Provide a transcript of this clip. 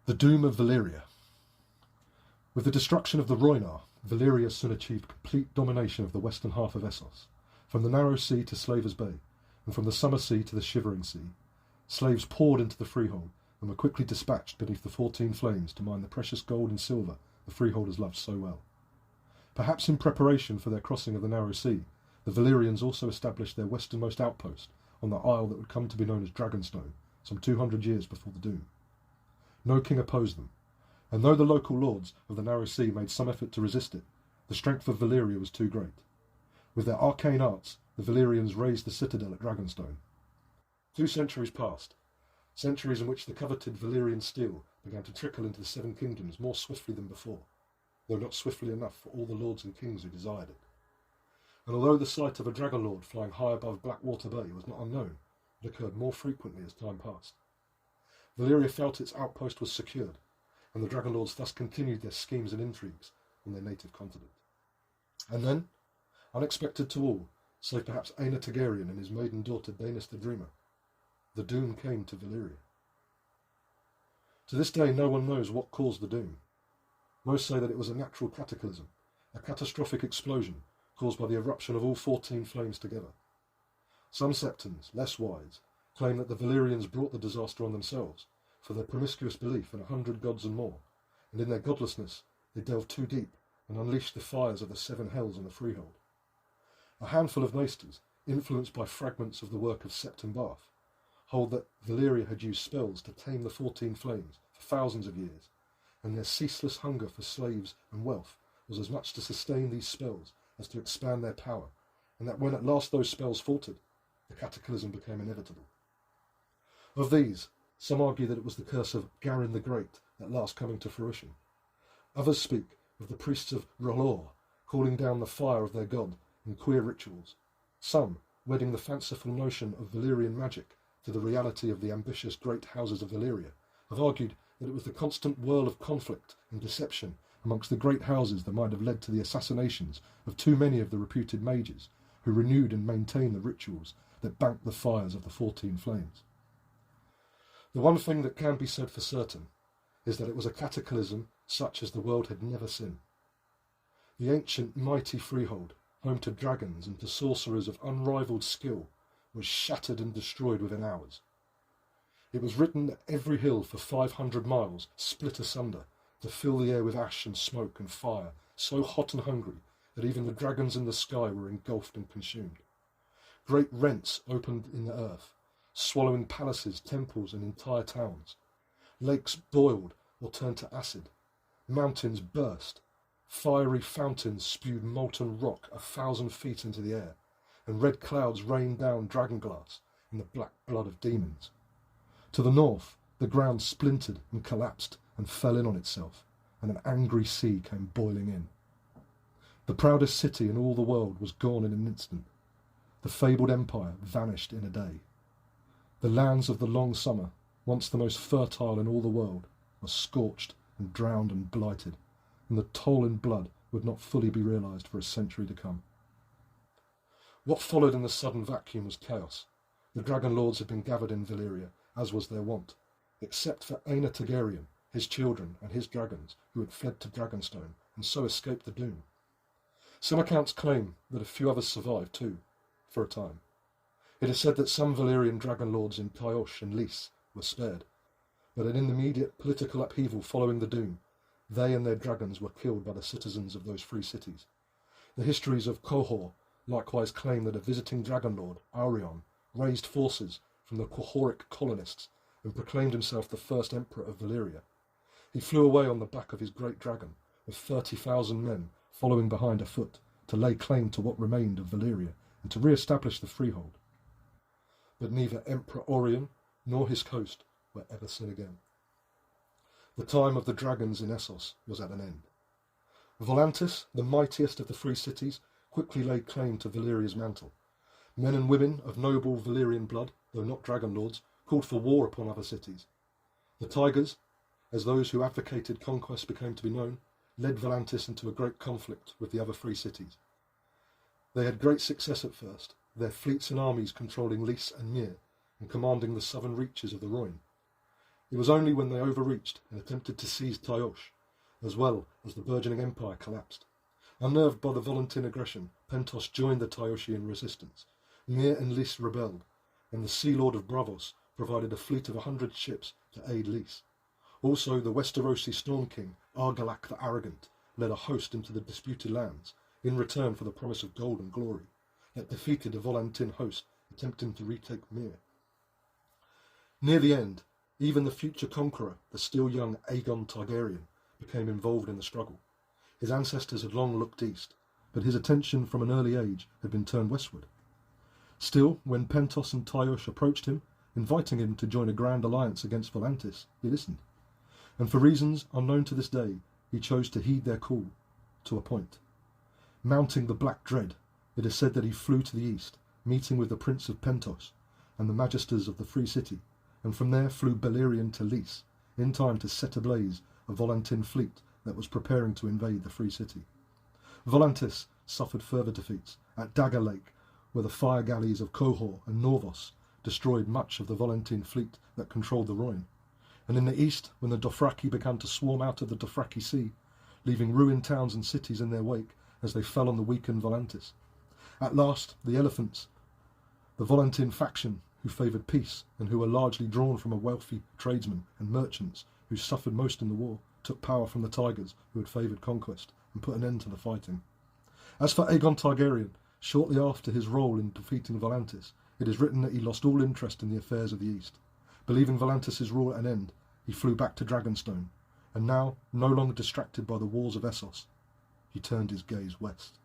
The Doom of Valyria. With the destruction of the Rhoynar, Valyria soon achieved complete domination of the western half of Essos, from the narrow sea to Slavers Bay, and from the summer sea to the shivering sea. Slaves poured into the freehold, and were quickly dispatched beneath the 14 flames to mine the precious gold and silver the freeholders loved so well. Perhaps in preparation for their crossing of the narrow sea, the Valyrians also established their westernmost outpost on the isle that would come to be known as Dragonstone, some 200 years before the Doom. No king opposed them, and though the local lords of the narrow sea made some effort to resist it, the strength of Valyria was too great. With their arcane arts, the Valyrians razed the citadel at Dragonstone. 2 centuries passed, centuries in which the coveted Valyrian steel began to trickle into the 7 kingdoms more swiftly than before, though not swiftly enough for all the lords and kings who desired it. And although the sight of a dragon lord flying high above Blackwater Bay was not unknown, it occurred more frequently as time passed. Valyria felt its outpost was secured, and the dragon lords thus continued their schemes and intrigues on their native continent. And then, unexpected to all, save perhaps Aena Targaryen and his maiden daughter Daenerys the Dreamer, the Doom came to Valyria. To this day no one knows what caused the Doom. Most say that it was a natural cataclysm, a catastrophic explosion caused by the eruption of all 14 flames together. Some septons, less wise, claim that the Valyrians brought the disaster on themselves for their promiscuous belief in 100 gods and more, and in their godlessness they delved too deep and unleashed the fires of the 7 hells on the freehold. A handful of maesters, influenced by fragments of the work of Septon Bath, hold that Valyria had used spells to tame the 14 flames for thousands of years, and their ceaseless hunger for slaves and wealth was as much to sustain these spells as to expand their power, and that when at last those spells faltered, the cataclysm became inevitable. Of these, some argue that it was the curse of Garin the Great at last coming to fruition. Others speak of the priests of R'hllor calling down the fire of their god in queer rituals, some wedding the fanciful notion of Valyrian magic to the reality of the ambitious great houses of Valyria, have argued that it was the constant whirl of conflict and deception amongst the great houses that might have led to the assassinations of too many of the reputed mages who renewed and maintained the rituals that banked the fires of the 14 flames. The one thing that can be said for certain is that it was a cataclysm such as the world had never seen. The ancient mighty freehold, home to dragons and to sorcerers of unrivalled skill, was shattered and destroyed within hours. It was written that every hill for 500 miles split asunder to fill the air with ash and smoke and fire, so hot and hungry that even the dragons in the sky were engulfed and consumed. Great rents opened in the earth, swallowing palaces, temples, and entire towns. Lakes boiled or turned to acid. Mountains burst. Fiery fountains spewed molten rock 1,000 feet into the air, and red clouds rained down dragonglass in the black blood of demons. To the north, the ground splintered and collapsed and fell in on itself, and an angry sea came boiling in. The proudest city in all the world was gone in an instant. The fabled empire vanished in a day. The lands of the long summer, once the most fertile in all the world, were scorched and drowned and blighted, and the toll in blood would not fully be realised for a century to come. What followed in the sudden vacuum was chaos. The dragon lords had been gathered in Valyria, as was their wont, except for Aena Targaryen, his children and his dragons, who had fled to Dragonstone and so escaped the Doom. Some accounts claim that a few others survived too, for a time. It is said that some Valyrian dragon lords in Tyosh and Lys were spared, but in the immediate political upheaval following the Doom, they and their dragons were killed by the citizens of those free cities. The histories of Qohor likewise claim that a visiting dragon lord, Aurion, raised forces from the Qohoric colonists and proclaimed himself the first emperor of Valyria. He flew away on the back of his great dragon, with 30,000 men following behind afoot, to lay claim to what remained of Valyria and to re-establish the freehold. But neither Emperor Aurion nor his coast were ever seen again. The time of the dragons in Essos was at an end. Volantis, the mightiest of the free cities, quickly laid claim to Valyria's mantle. Men and women of noble Valyrian blood, though not dragon lords, called for war upon other cities. The Tigers, as those who advocated conquest became to be known, led Volantis into a great conflict with the other free cities. They had great success at first, their fleets and armies controlling Lys and Myr and commanding the southern reaches of the Rhoyne. It was only when they overreached and attempted to seize Tyosh, as well as the burgeoning empire, collapsed. Unnerved by the Volantine aggression, Pentos joined the Tyoshian resistance. Mir and Lys rebelled, and the Sea Lord of Bravos provided a fleet of 100 ships to aid Lys. Also, the Westerosi Storm King, Argalak the Arrogant, led a host into the disputed lands in return for the promise of gold and glory, that defeated a Volantine host attempting to retake Mir. Near the end, even the future conqueror, the still young Aegon Targaryen, became involved in the struggle. His ancestors had long looked east, but his attention from an early age had been turned westward. Still, when Pentos and Tyosh approached him, inviting him to join a grand alliance against Volantis, he listened. And for reasons unknown to this day, he chose to heed their call, to a point. Mounting the Black Dread, it is said that he flew to the east, meeting with the Prince of Pentos and the Magisters of the Free City, and from there flew Balerion to Lys, in time to set ablaze a Volantine fleet that was preparing to invade the Free City. Volantis suffered further defeats at Dagger Lake, where the fire galleys of Qohor and Norvos destroyed much of the Volantine fleet that controlled the Rhoyne. And in the east, when the Dothraki began to swarm out of the Dothraki Sea, leaving ruined towns and cities in their wake as they fell on the weakened Volantis. At last, the Elephants, the Volantine faction who favoured peace and who were largely drawn from a wealthy tradesmen and merchants who suffered most in the war, took power from the Tigers who had favoured conquest and put an end to the fighting. As for Aegon Targaryen, shortly after his role in defeating Volantis, it is written that he lost all interest in the affairs of the East. Believing Volantis' rule at an end, he flew back to Dragonstone, and now, no longer distracted by the walls of Essos, he turned his gaze west.